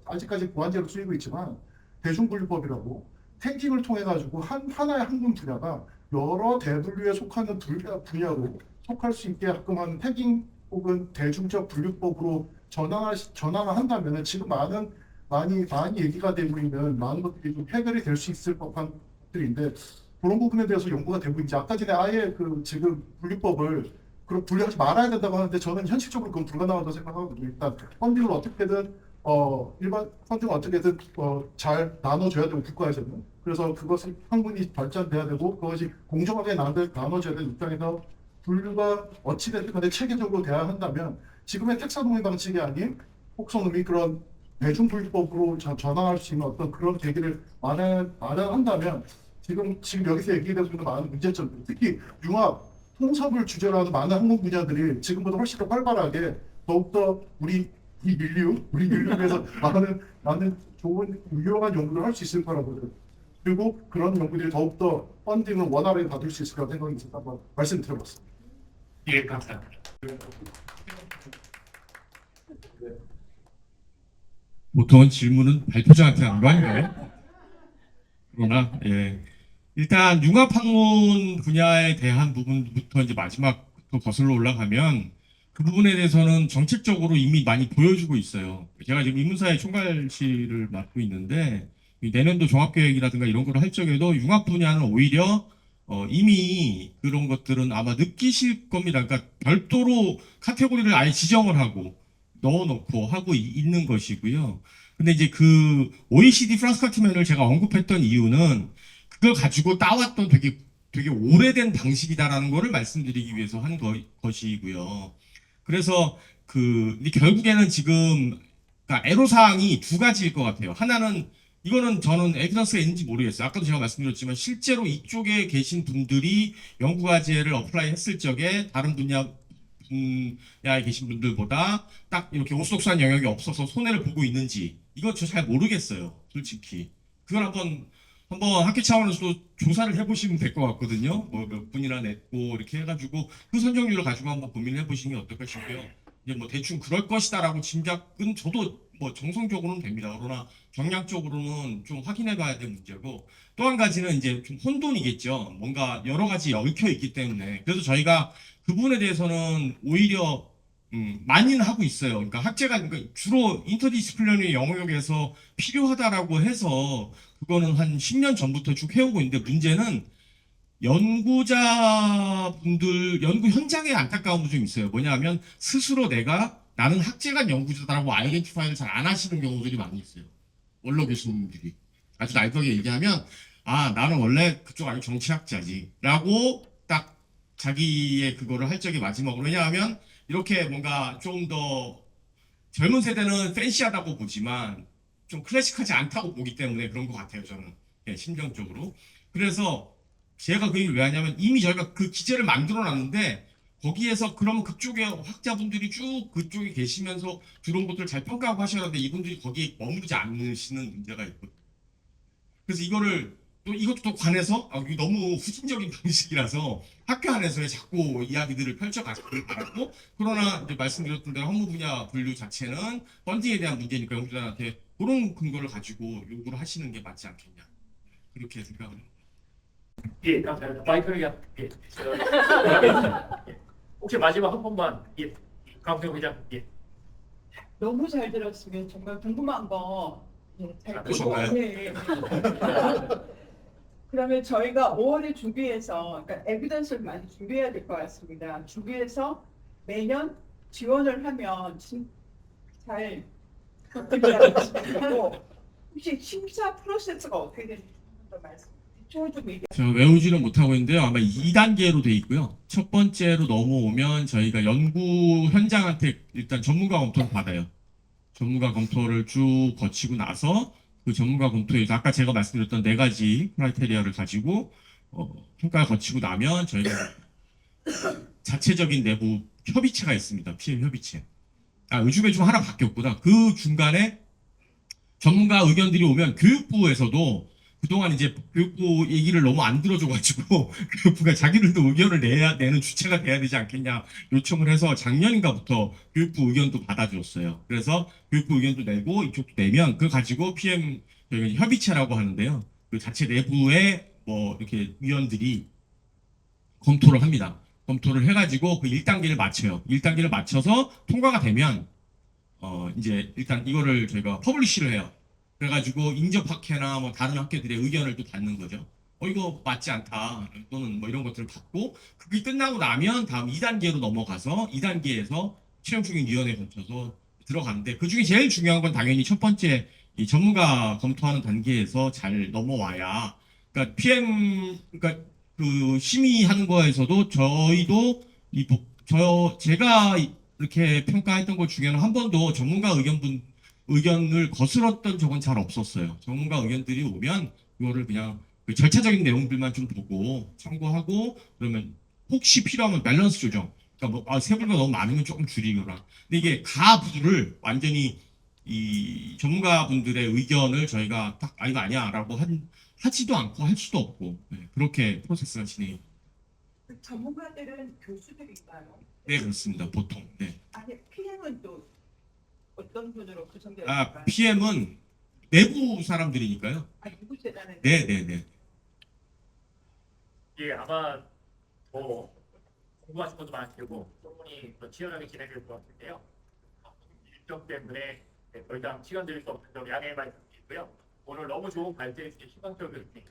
아직까지 보완제로 쓰이고 있지만 대중분류법이라고 탱킹을 통해 가지고 하나의 학문 분야가 여러 대분류에 속하는 분야로 속할 수 있게 가끔 하는 태깅 혹은 대중적 분류법으로 전환을 한다면 지금 많이 얘기가 되고 있는 많은 것들이 좀 해결이 될 수 있을 법한 것들인데 그런 부분에 대해서 연구가 되고 있지. 아까 전에 아예 그 지금 분류법을 그럼 분류하지 말아야 된다고 하는데 저는 현실적으로 그건 불가능하다고 생각하거든요. 일단 펀딩을 어떻게든 일반 펀딩을 어떻게든 잘 나눠줘야 되고 국가에서는 그래서 그것이 학문이 발전돼야 되고 그것이 공정하게 나눠져야 되는 입장에서 분류가 어찌됐든 간에 체계적으로 돼야 한다면 지금의 텍사노미 방식이 아닌 혹성음이 그런 대중분류법으로 전환할 수 있는 어떤 그런 계기를 마련한다면 지금 여기서 얘기되고 있는 많은 문제점들 특히 융합, 통섭을 주제로 하는 많은 학문 분야들이 지금보다 훨씬 더 활발하게 더욱더 우리 인류에서 많은 좋은 유용한 연구를 할 수 있을 거라고 그리고 그런 연구들이 더욱더 펀딩을 원활하게 받을 수 있을 거라고 생각이 있어서 한번 말씀드려봤습니다. 예, 감사합니다. 보통은 질문은 발표자한테 하는 거 아닌가요? 그러나 일단 융합학문 분야에 대한 부분부터 이제 마지막부터 거슬러 올라가면 그 부분에 대해서는 정책적으로 이미 많이 보여주고 있어요. 제가 지금 인문사의 총괄실을 맡고 있는데 이 내년도 종합계획이라든가 이런 걸 할 적에도 융합 분야는 오히려 이미 그런 것들은 아마 느끼실 겁니다. 그러니까 별도로 카테고리를 아예 지정을 하고 넣어놓고 하고 있는 것이고요. 근데 이제 그 OECD 프랑스 카트맨을 제가 언급했던 이유는 그걸 가지고 따왔던 되게 오래된 방식이다라는 거를 말씀드리기 위해서 한 것이고요. 그래서 결국에는 지금 그러니까 애로사항이 두 가지일 것 같아요. 하나는 이거는 저는 에비던스가 있는지 모르겠어요. 아까도 제가 말씀드렸지만 실제로 이쪽에 계신 분들이 연구과제를 어플라이 했을 적에 다른 분야에 계신 분들보다 딱 이렇게 오속수한 영역이 없어서 손해를 보고 있는지 이거 저 잘 모르겠어요. 솔직히. 그걸 한번 학회 차원에서도 조사를 해보시면 될 것 같거든요. 뭐 몇 분이나 냈고 이렇게 해가지고 그 선정률을 가지고 한번 고민을 해보시는 게 어떨까 싶고요. 이제 뭐 대충 그럴 것이다라고 짐작은 저도 뭐 정성적으로는 됩니다. 그러나 경량적으로는 좀 확인해봐야 될 문제고 또 한 가지는 이제 좀 혼돈이겠죠. 뭔가 여러 가지 얽혀 있기 때문에 그래서 저희가 그 부분에 대해서는 오히려 많이는 하고 있어요. 그러니까 학제가 주로 인터디스플리너리 영역에서 필요하다라고 해서 그거는 한 10년 전부터 쭉 해오고 있는데 문제는 연구자분들, 연구 현장에 안타까움도 좀 있어요. 뭐냐면 스스로 나는 학제간 연구자다라고 아이덴티파이를 잘 안 하시는 경우들이 많이 있어요. 원로 교수님들이. 아주 날카롭게 얘기하면 나는 원래 그쪽 아니고 정치학자지 라고 딱 자기의 그거를 할 적이 마지막으로 왜냐하면 이렇게 뭔가 좀 더 젊은 세대는 팬시하다고 보지만 좀 클래식하지 않다고 보기 때문에 그런 것 같아요. 저는 심정적으로. 그래서 제가 그 얘기를 왜 하냐면 이미 저희가 그 기재를 만들어 놨는데 거기에서 그러면 그쪽에 학자분들이 쭉 그쪽에 계시면서 들어온 것들을 잘 평가하고 하셔야 하는데 이분들이 거기에 머무르지 않으시는 문제가 있거든요. 그래서 이것도 또 관해서 이게 너무 후진적인 방식이라서 학교 안에서의 자꾸 이야기들을 펼쳐가지고 있고 그러나 이제 말씀드렸던 대로 학문 분야 분류 자체는 펀딩에 대한 문제니까 연구자한테 그런 근거를 가지고 요구를 하시는 게 맞지 않겠냐 그렇게 생각합니다. 예, 감사합니다. 마이크를 예. 혹시 마지막 한 번만 강태호 기자 너무 잘 들었으면 정말 궁금한 거 잘 보셨나요? 네. 그러면 저희가 5월에 준비해서 그러니까 에비던스를 많이 준비해야 될 것 같습니다. 준비해서 매년 지원을 하면 잘 되고 혹시 심사 프로세스가 어떻게 되는지 말씀 좀 얘기해. 저 외우지는 못하고 있는데요. 아마 2단계로 돼 있고요. 첫 번째로 넘어오면 저희가 연구 현장한테 일단 전문가 검토를 받아요. 전문가 검토를 쭉 거치고 나서 그 전문가 검토에서 아까 제가 말씀드렸던 4가지 크라이테리아를 가지고 평가를 거치고 나면 저희가 자체적인 내부 협의체가 있습니다. PM 협의체. 요즘에 좀 하나 바뀌었구나. 그 중간에 전문가 의견들이 오면 교육부에서도 그동안 이제 교육부 얘기를 너무 안 들어줘가지고 교육부가 자기들도 의견을 내는 주체가 돼야 되지 않겠냐 요청을 해서 작년인가부터 교육부 의견도 받아줬어요. 그래서 교육부 의견도 내고 이쪽도 내면 그걸 가지고 PM 저희가 협의체라고 하는데요. 그 자체 내부에 뭐 이렇게 위원들이 검토를 합니다. 검토를 해가지고 그 1단계를 맞춰요. 1단계를 맞춰서 통과가 되면 이제 일단 이거를 저희가 퍼블리시를 해요. 그래가지고 인접학회나 뭐 다른 학회들의 의견을 또 받는 거죠. 이거 맞지 않다 또는 뭐 이런 것들을 받고 그게 끝나고 나면 다음 2단계로 넘어가서 2단계에서 최종적인위원회에 거쳐서 들어가는데 그 중에 제일 중요한 건 당연히 첫 번째 이 전문가 검토하는 단계에서 잘 넘어와야 그러니까 PM 그러니까 그 심의하는 거에서도 저희도 제가 이렇게 평가했던 것 중에는 한 번도 전문가 의견을 거스렀던 적은 잘 없었어요. 전문가 의견들이 오면 그거를 그냥 그 절차적인 내용들만 좀 보고 참고하고 그러면 혹시 필요하면 밸런스 조정. 그러니까 뭐 세부가 너무 많으면 조금 줄이거나. 근데 이게 가부를 완전히 이 전문가분들의 의견을 저희가 딱 이거 아니야라고 하지도 않고 할 수도 없고 그렇게 프로세스가 진행이. 그 전문가들은 교수들인가요? 네 그렇습니다. 보통. 네. 아니 PM은 또 어떤 분으로 구성되어 있을까요? PM은 내부 사람들이니까요. 누구 재단은 네네네. 예, 아마 뭐 궁금하신 것도 많을 테고 토론이 더 치열하게 진행될 것 같은데요. 일정 때문에 더 이상 시간 드릴 수 없는 점 양해 말씀드리고요. 오늘 너무 좋은 발제해 주신 심상철 교수님.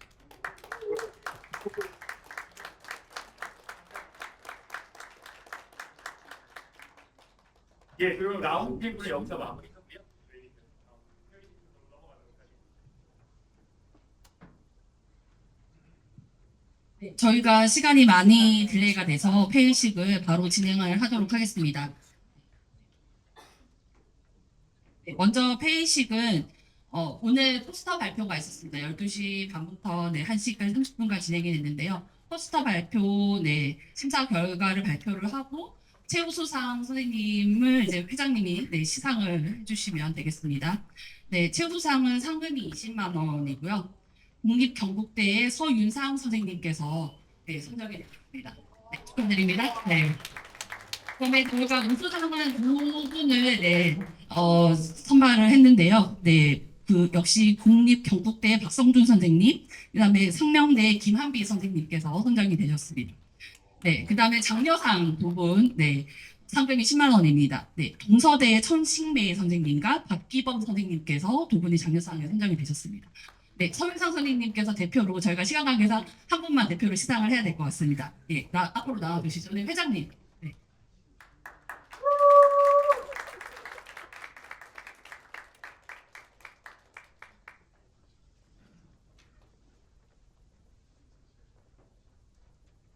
예, 그리고 라운드 테이블을 여기서 마무리하고요. 네, 저희가 시간이 많이 딜레이가 돼서 회의식을 바로 진행을 하도록 하겠습니다. 네, 먼저 회의식은 오늘 포스터 발표가 있었습니다. 12시 반부터 1시간 30분까지 진행이 됐는데요. 포스터 발표, 심사 결과를 발표를 하고 최우수상 선생님을 이제 회장님이 시상을 해주시면 되겠습니다. 네, 최우수상은 상금이 20만 원이고요. 국립경북대의 서윤상 선생님께서 선정이 되셨습니다. 네, 축하드립니다. 네. 그다음에 저희가 우수상은 두 분을 선발을 했는데요. 네, 그 역시 국립경북대 박성준 선생님, 그다음에 상명대 김한비 선생님께서 선정이 되셨습니다. 네, 그다음에 장려상 두 분, 상금이 10만 원입니다. 네, 동서대의 천식매 선생님과 박기범 선생님께서 두 분이 장려상에 선정이 되셨습니다. 네, 서윤상 선생님께서 대표로 저희가 시간 관계상 한 분만 대표로 시상을 해야 될 것 같습니다. 예, 앞으로 나와주시죠. 네, 회장님. 네.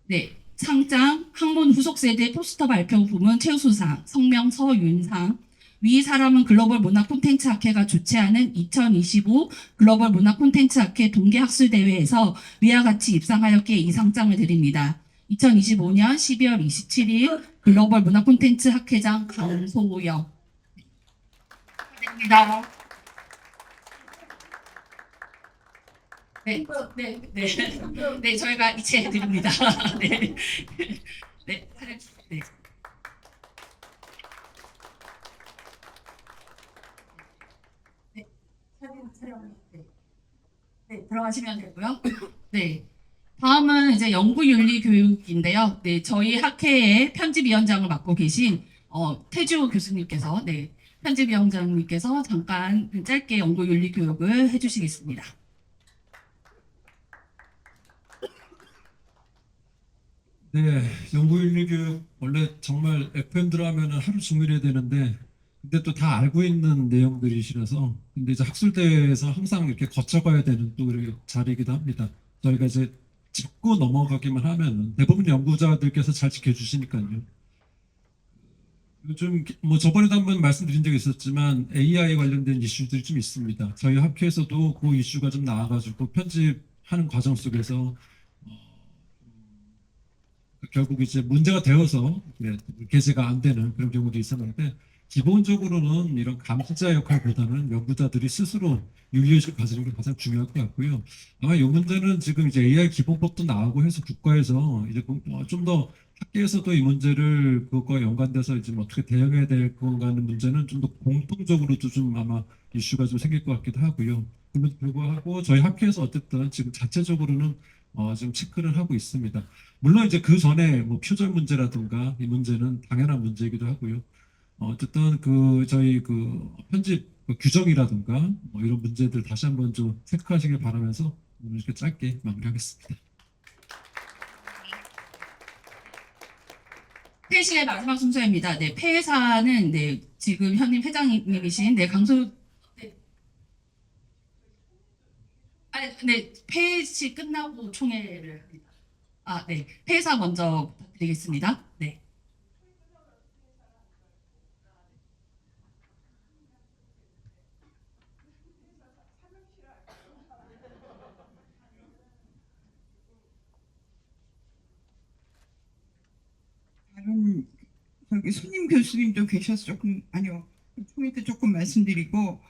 네, 상장, 학문 후속 세대 포스터 발표 부문 최우수상, 성명 서윤상, 위 사람은 글로벌 문화 콘텐츠 학회가 주최하는 2025 글로벌 문화 콘텐츠 학회 동계학술대회에서 위와 같이 입상하였기에 이 상장을 드립니다. 2025년 12월 27일 글로벌 문화 콘텐츠 학회장 강소영. 축하드립니다. 네, 저희가 이체해드립니다. 네. 네, 네. 네, 들어가시면 되고요. 네. 다음은 이제 연구윤리 교육인데요. 네, 저희 학회의 편집위원장을 맡고 계신 태주 교수님께서 편집위원장님께서 잠깐 짧게 연구윤리 교육을 해주시겠습니다. 네, 연구윤리교육 원래 정말 FM들 하면은 하루 종일 해야 되는데 근데 또 다 알고 있는 내용들이시라서 근데 이제 학술대회에서 항상 이렇게 거쳐가야 되는 또 이렇게 자리이기도 합니다. 저희가 이제 짚고 넘어가기만 하면 대부분 연구자들께서 잘 지켜주시니까요. 요즘 뭐 저번에도 한번 말씀드린 적이 있었지만 AI 관련된 이슈들이 좀 있습니다. 저희 학회에서도 그 이슈가 좀 나와가지고 편집하는 과정 속에서 결국 이제 문제가 되어서 게재가 안 되는 그런 경우도 있었는데 기본적으로는 이런 감시자 역할보다는 연구자들이 스스로 윤리의식을 가지는 게 가장 중요할 것 같고요. 아마 이 문제는 지금 이제 AI 기본법도 나오고 해서 국가에서 이제 좀 더 학계에서도 이 문제를 그것과 연관돼서 이제 뭐 어떻게 대응해야 될 건가 하는 문제는 좀 더 공통적으로도 좀 아마 이슈가 좀 생길 것 같기도 하고요. 그럼에도 불구하고 저희 학회에서 어쨌든 지금 자체적으로는 지금 체크를 하고 있습니다. 물론 이제 그 전에 뭐 표절 문제라든가 이 문제는 당연한 문제이기도 하고요. 어쨌든 그 저희 그 편집 그 규정이라든가 뭐 이런 문제들 다시 한번 좀 체크하시길 바라면서 오늘 이렇게 짧게 마무리하겠습니다. 폐시의 마지막 순서입니다. 네, 폐사는 네, 지금 현임 회장님이신 네, 강소 네. 네, 폐시 끝나고 총회를 합니다. 네. 폐사 먼저 부탁드리겠습니다. 네. 다른 저기 손님 교수님도 계셔서 조금 아니요 포인트 조금 말씀드리고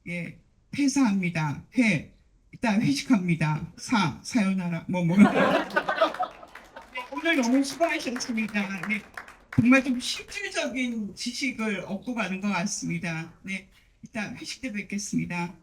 예 폐사합니다. 이따 회식합니다. 사요나라 뭐 네, 오늘 너무 수고하셨습니다. 네, 정말 좀 실질적인 지식을 얻고 가는 것 같습니다. 네, 이따 회식 때 뵙겠습니다.